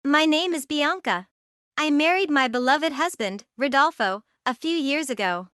My name is Bianca. I married my beloved husband, Rodolfo, a few years ago.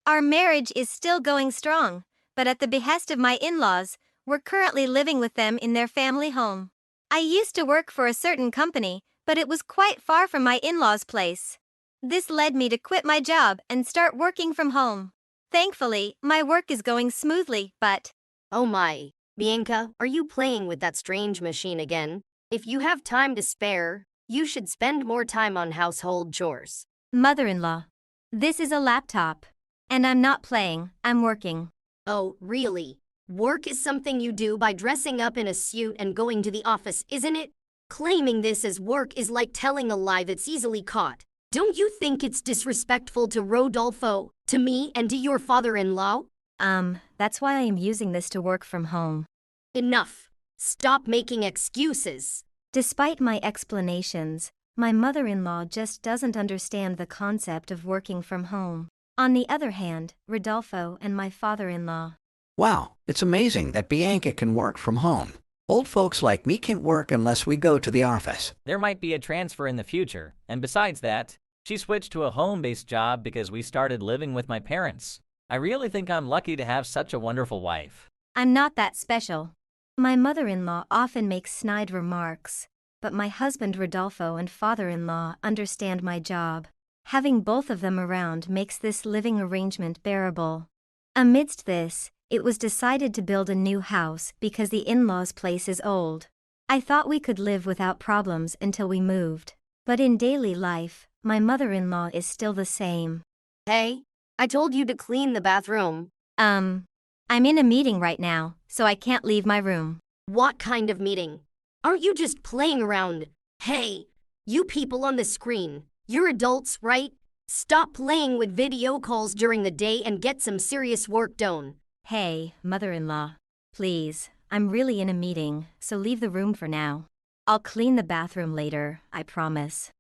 Our marriage is still going strong, but at the behest of my in-laws, we're currently living with them in their family home. I used to work for a certain company, but it was quite far from my in-laws' place. This led me to quit my job and start working from home. Thankfully, my work is going smoothly, but Oh my. Bianca, are you playing with that strange machine again? If you have time to spare, you should spend more time on household chores. mother-in-law, this is a laptop. And I'm not playing, I'm working. Oh, really? Work is something you do by dressing up in a suit and going to the office, isn't it? Claiming this as work is like telling a lie that's easily caught. Don't you think it's disrespectful to Rodolfo, to me, and to your father-in-law? That's why I am using this to work from home. Enough. Stop making excuses. Despite my explanations, my mother-in-law just doesn't understand the concept of working from home. On the other hand, Rodolfo and my father-in-law. Wow, it's amazing that Bianca can work from home. Old folks like me can't work unless we go to the office. There might be a transfer in the future, and besides that, she switched to a home-based job because we started living with my parents. I really think I'm lucky to have such a wonderful wife. I'm not that special. My mother-in-law often makes snide remarks, but my husband Rodolfo and father-in-law understand my job. Having both of them around makes this living arrangement bearable. Amidst this, it was decided to build a new house because the in-laws' place is old. I thought we could live without problems until we moved. But in daily life, my mother-in-law is still the same. Hey, I told you to clean the bathroom. I'm in a meeting right now, so I can't leave my room. What kind of meeting? Aren't you just playing around? Hey, you people on the screen, you're adults, right? Stop playing with video calls during the day and get some serious work done. Hey, mother-in-law. Please, I'm really in a meeting, so leave the room for now. I'll clean the bathroom later, I promise.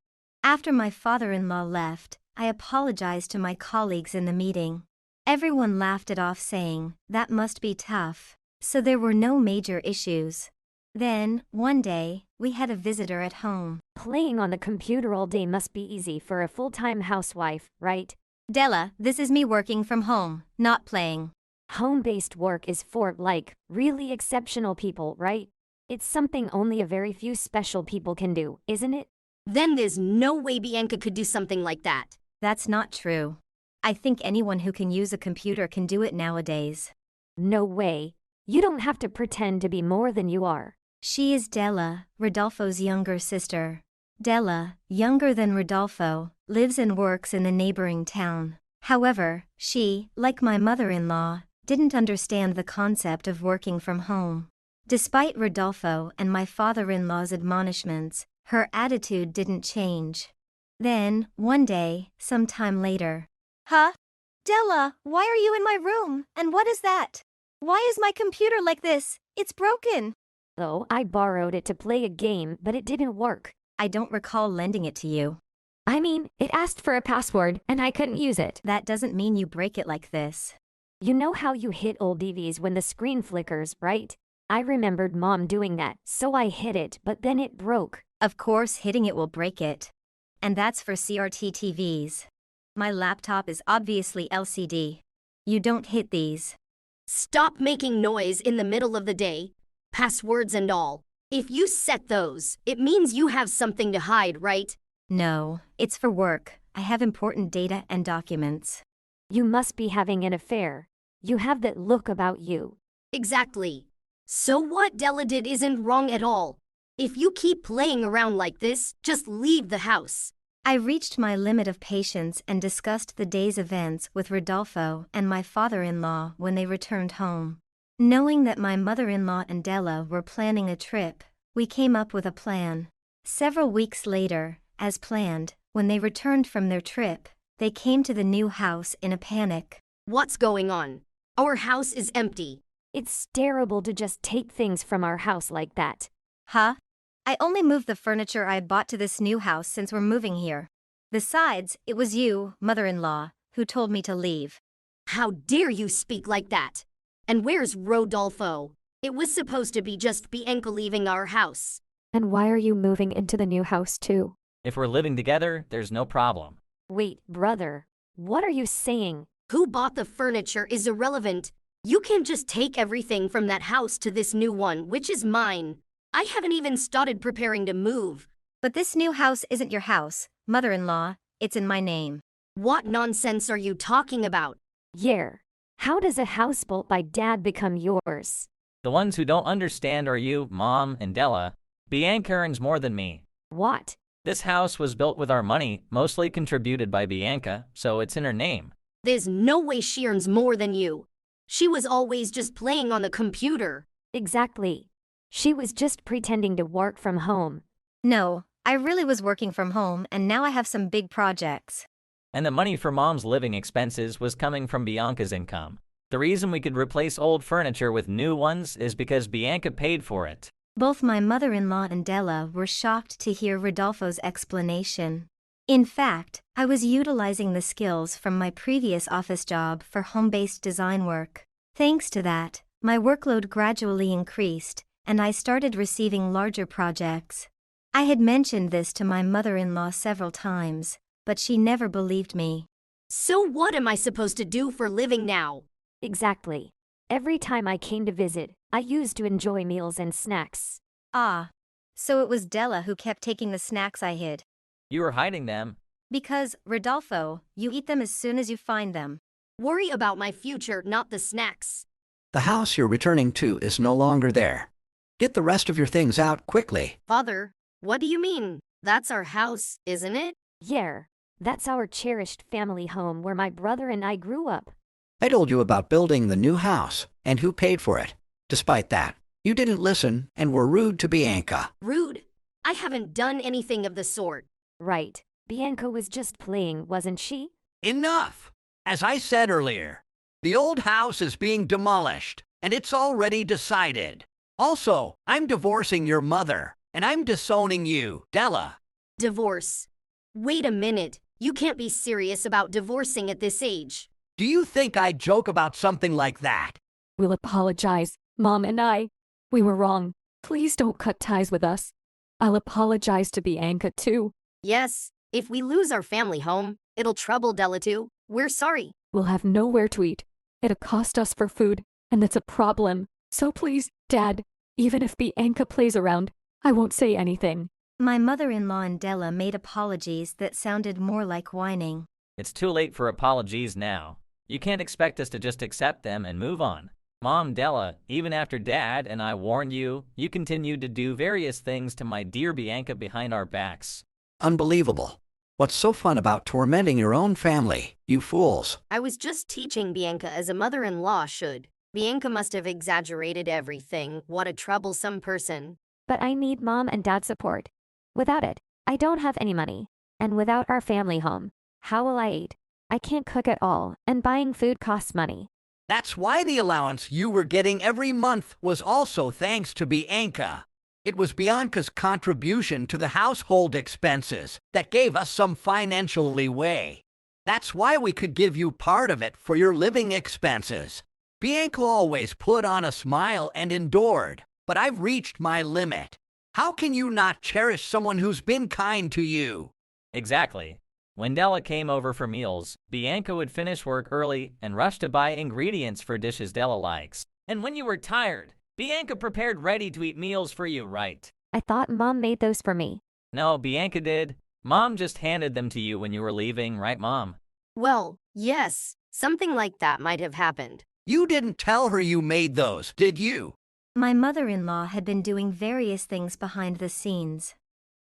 After my father-in-law left, I apologized to my colleagues in the meeting. Everyone laughed it off saying, that must be tough. So there were no major issues. Then, one day, we had a visitor at home. Playing on the computer all day must be easy for a full-time housewife, right? Della, this is me working from home, not playing. Home-based work is for, like, really exceptional people, right? It's something only a very few special people can do, isn't it? Then there's no way Bianca could do something like that. That's not true. I think anyone who can use a computer can do it nowadays. No way. You don't have to pretend to be more than you are. She is Della, Rodolfo's younger sister. Della, younger than Rodolfo, lives and works in the neighboring town. However, she, like my mother-in-law, didn't understand the concept of working from home. Despite Rodolfo and my father-in-law's admonishments, her attitude didn't change. Then, one day, some time later. Huh? Della, why are you in my room? And what is that? Why is my computer like this? It's broken. Though I borrowed it to play a game, but it didn't work. I don't recall lending it to you. I mean, it asked for a password, and I couldn't use it. That doesn't mean you break it like this. You know how you hit old TVs when the screen flickers, right? I remembered Mom doing that, so I hit it, but then it broke. Of course, hitting it will break it. And that's for CRT TVs. My laptop is obviously LCD. You don't hit these. Stop making noise in the middle of the day, passwords and all. If you set those, it means you have something to hide, right? No, it's for work. I have important data and documents. You must be having an affair. You have that look about you. Exactly. So what Della did isn't wrong at all. If you keep playing around like this, just leave the house. I reached my limit of patience and discussed the day's events with Rodolfo and my father-in-law when they returned home. Knowing that my mother-in-law and Della were planning a trip, we came up with a plan. Several weeks later, as planned, when they returned from their trip, they came to the new house in a panic. What's going on? Our house is empty. It's terrible to just take things from our house like that. Huh? I only moved the furniture I bought to this new house since we're moving here. Besides, it was you, mother-in-law, who told me to leave. How dare you speak like that? And where's Rodolfo? It was supposed to be just Bianca leaving our house. And why are you moving into the new house too? If we're living together, there's no problem. Wait, brother. What are you saying? Who bought the furniture is irrelevant. You can't just take everything from that house to this new one, which is mine. I haven't even started preparing to move. But this new house isn't your house, mother-in-law, it's in my name. What nonsense are you talking about? Yeah. How does a house built by Dad become yours? The ones who don't understand are you, Mom, and Della. Bianca earns more than me. What? This house was built with our money, mostly contributed by Bianca, so it's in her name. There's no way she earns more than you. She was always just playing on the computer. Exactly. She was just pretending to work from home. No, I really was working from home and now I have some big projects. And the money for Mom's living expenses was coming from Bianca's income. The reason we could replace old furniture with new ones is because Bianca paid for it. Both my mother-in-law and Della were shocked to hear Rodolfo's explanation. In fact, I was utilizing the skills from my previous office job for home-based design work. Thanks to that, my workload gradually increased, and I started receiving larger projects. I had mentioned this to my mother-in-law several times, but she never believed me. So what am I supposed to do for living now? Exactly. Every time I came to visit, I used to enjoy meals and snacks. Ah. So it was Della who kept taking the snacks I hid. You were hiding them. Because, Rodolfo, you eat them as soon as you find them. Worry about my future, not the snacks. The house you're returning to is no longer there. Get the rest of your things out quickly. Father, what do you mean? That's our house, isn't it? Yeah. That's our cherished family home where my brother and I grew up. I told you about building the new house and who paid for it. Despite that, you didn't listen and were rude to Bianca. Rude. I haven't done anything of the sort. Right. Bianca was just playing, wasn't she? Enough! As I said earlier, the old house is being demolished, and it's already decided. Also, I'm divorcing your mother, and I'm disowning you, Della. Divorce. Wait a minute. You can't be serious about divorcing at this age. Do you think I'd joke about something like that? We'll apologize, Mom and I. We were wrong. Please don't cut ties with us. I'll apologize to Bianca too. Yes, if we lose our family home, it'll trouble Della too. We're sorry. We'll have nowhere to eat. It'll cost us for food, and that's a problem. So please, Dad, even if Bianca plays around, I won't say anything. My mother-in-law and Della made apologies that sounded more like whining. It's too late for apologies now. You can't expect us to just accept them and move on. Mom, Della, even after Dad and I warned you, you continued to do various things to my dear Bianca behind our backs. Unbelievable. What's so fun about tormenting your own family, you fools? I was just teaching Bianca as a mother-in-law should. Bianca must have exaggerated everything. What a troublesome person. But I need Mom and Dad's support. Without it, I don't have any money. And without our family home, how will I eat? I can't cook at all, and buying food costs money. That's why the allowance you were getting every month was also thanks to Bianca. It was Bianca's contribution to the household expenses that gave us some financial leeway. That's why we could give you part of it for your living expenses. Bianca always put on a smile and endured, but I've reached my limit. How can you not cherish someone who's been kind to you? Exactly. When Della came over for meals, Bianca would finish work early and rush to buy ingredients for dishes Della likes. And when you were tired, Bianca prepared ready-to-eat meals for you, right? I thought Mom made those for me. No, Bianca did. Mom just handed them to you when you were leaving, right, Mom? Well, yes, something like that might have happened. You didn't tell her you made those, did you? My mother-in-law had been doing various things behind the scenes.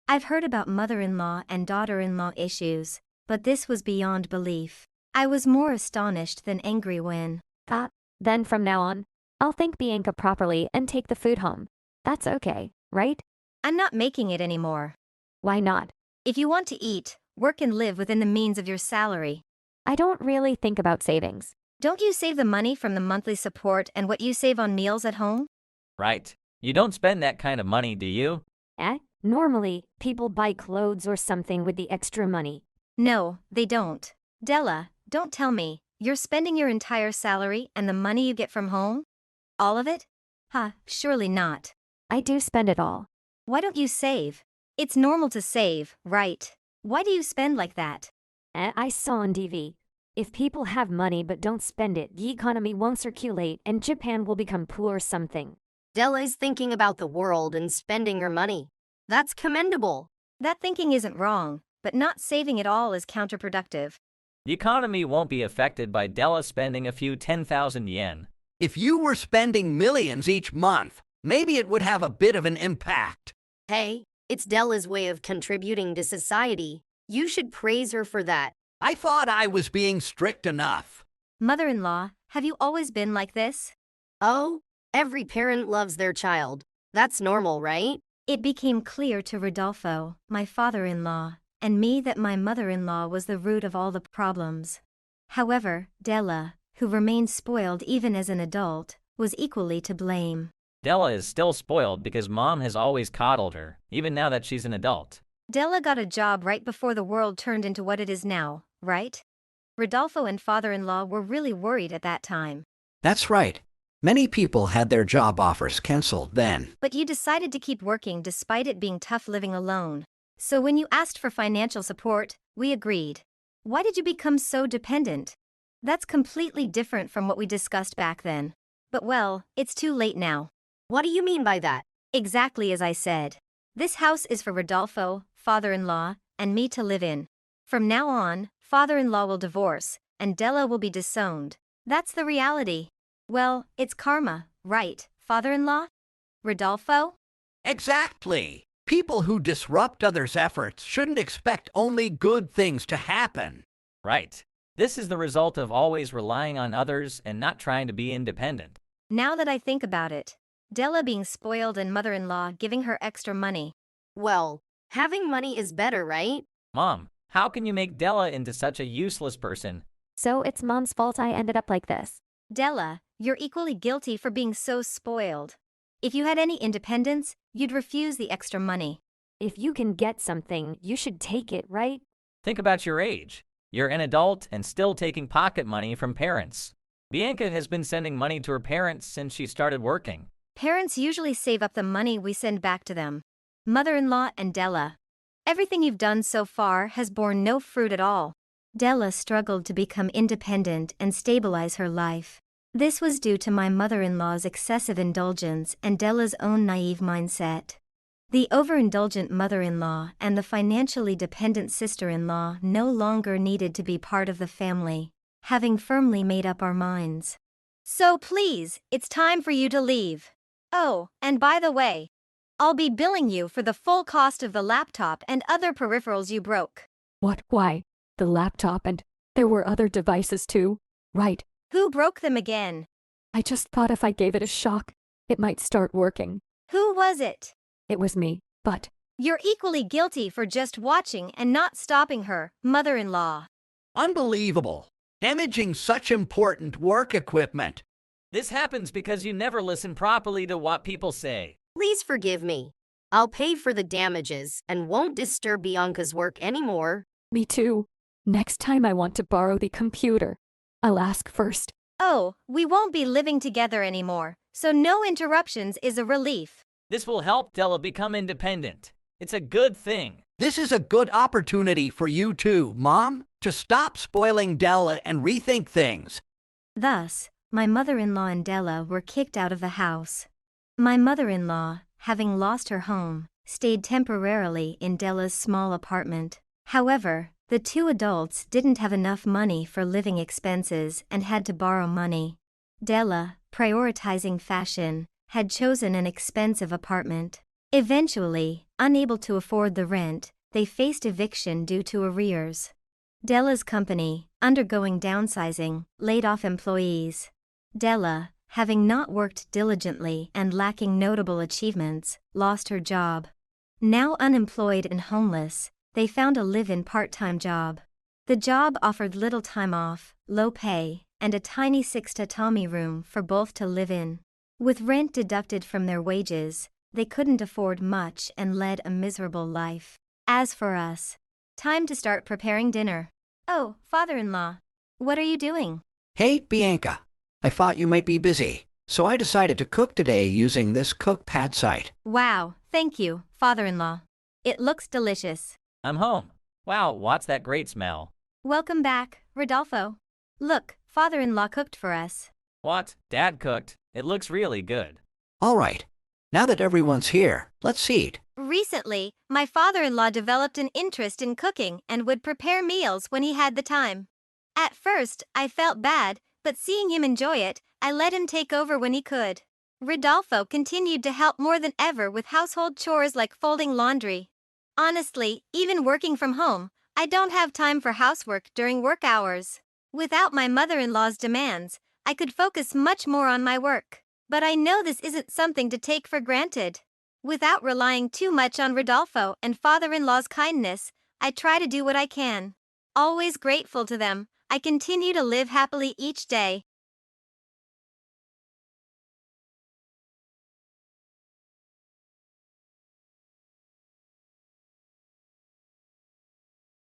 I've heard about mother-in-law and daughter-in-law issues, but this was beyond belief. I was more astonished than angry when... Then from now on, I'll thank Bianca properly and take the food home. That's okay, right? I'm not making it anymore. Why not? If you want to eat, work and live within the means of your salary. I don't really think about savings. Don't you save the money from the monthly support and what you save on meals at home? Right. You don't spend that kind of money, do you? Normally, people buy clothes or something with the extra money. No, they don't. Della, don't tell me, you're spending your entire salary and the money you get from home? All of it? Surely not. I do spend it all. Why don't you save? It's normal to save, right? Why do you spend like that? I saw on TV. If people have money but don't spend it, the economy won't circulate and Japan will become poor or something. Della is thinking about the world and spending her money. That's commendable. That thinking isn't wrong, but not saving it all is counterproductive. The economy won't be affected by Della spending a few 10,000 yen. If you were spending millions each month, maybe it would have a bit of an impact. Hey, it's Della's way of contributing to society. You should praise her for that. I thought I was being strict enough. Mother-in-law, have you always been like this? Oh, every parent loves their child. That's normal, right? It became clear to Rodolfo, my father-in-law, and me that my mother-in-law was the root of all the problems. However, Della, who remained spoiled even as an adult, was equally to blame. Della is still spoiled because Mom has always coddled her, even now that she's an adult. Della got a job right before the world turned into what it is now, right? Rodolfo and father-in-law were really worried at that time. That's right. Many people had their job offers canceled then. But you decided to keep working despite it being tough living alone. So when you asked for financial support, we agreed. Why did you become so dependent? That's completely different from what we discussed back then. But well, it's too late now. What do you mean by that? Exactly as I said. This house is for Rodolfo, father-in-law, and me to live in. From now on, father-in-law will divorce, and Della will be disowned. That's the reality. Well, it's karma, right, father-in-law? Rodolfo? Exactly. People who disrupt others' efforts shouldn't expect only good things to happen. Right. This is the result of always relying on others and not trying to be independent. Now that I think about it, Della being spoiled and mother-in-law giving her extra money. Well, having money is better, right? Mom, how can you make Della into such a useless person? So it's Mom's fault I ended up like this. Della, you're equally guilty for being so spoiled. If you had any independence, you'd refuse the extra money. If you can get something, you should take it, right? Think about your age. You're an adult and still taking pocket money from parents. Bianca has been sending money to her parents since she started working. Parents usually save up the money we send back to them. Mother-in-law and Della. Everything you've done so far has borne no fruit at all. Della struggled to become independent and stabilize her life. This was due to my mother-in-law's excessive indulgence and Della's own naive mindset. The overindulgent mother-in-law and the financially dependent sister-in-law no longer needed to be part of the family, having firmly made up our minds. So please, it's time for you to leave. Oh, and by the way, I'll be billing you for the full cost of the laptop and other peripherals you broke. What? Why? The laptop and there were other devices too? Right. Who broke them again? I just thought if I gave it a shock, it might start working. Who was it? It was me, but You're equally guilty for just watching and not stopping her, mother-in-law. Unbelievable. Damaging such important work equipment. This happens because you never listen properly to what people say. Please forgive me. I'll pay for the damages and won't disturb Bianca's work anymore. me too. Next time I want to borrow the computer, I'll ask first. Oh, we won't be living together anymore, so no interruptions is a relief. This will help Della become independent. It's a good thing. This is a good opportunity for you too, Mom, to stop spoiling Della and rethink things. Thus, my mother-in-law and Della were kicked out of the house. My mother-in-law, having lost her home, stayed temporarily in Della's small apartment. However, the two adults didn't have enough money for living expenses and had to borrow money. Della, prioritizing fashion, had chosen an expensive apartment. Eventually, unable to afford the rent, they faced eviction due to arrears. Della's company, undergoing downsizing, laid off employees. Della, having not worked diligently and lacking notable achievements, lost her job. Now unemployed and homeless, they found a live-in part-time job. The job offered little time off, low pay, and a tiny 6-tatami room for both to live in. With rent deducted from their wages, they couldn't afford much and led a miserable life. As for us, time to start preparing dinner. Oh, father-in-law, what are you doing? Hey, Bianca. I thought you might be busy. So I decided to cook today using this cookpad site. Wow, thank you, father-in-law. It looks delicious. I'm home. Wow, what's that great smell? Welcome back, Rodolfo. Look, father-in-law cooked for us. What? Dad cooked. It looks really good. All right. Now that everyone's here, let's eat. Recently, my father-in-law developed an interest in cooking and would prepare meals when he had the time. At first, I felt bad, but seeing him enjoy it, I let him take over when he could. Rodolfo continued to help more than ever with household chores like folding laundry. Honestly, even working from home, I don't have time for housework during work hours. Without my mother-in-law's demands, I could focus much more on my work. But I know this isn't something to take for granted. Without relying too much on Rodolfo and father-in-law's kindness, I try to do what I can. Always grateful to them, I continue to live happily each day.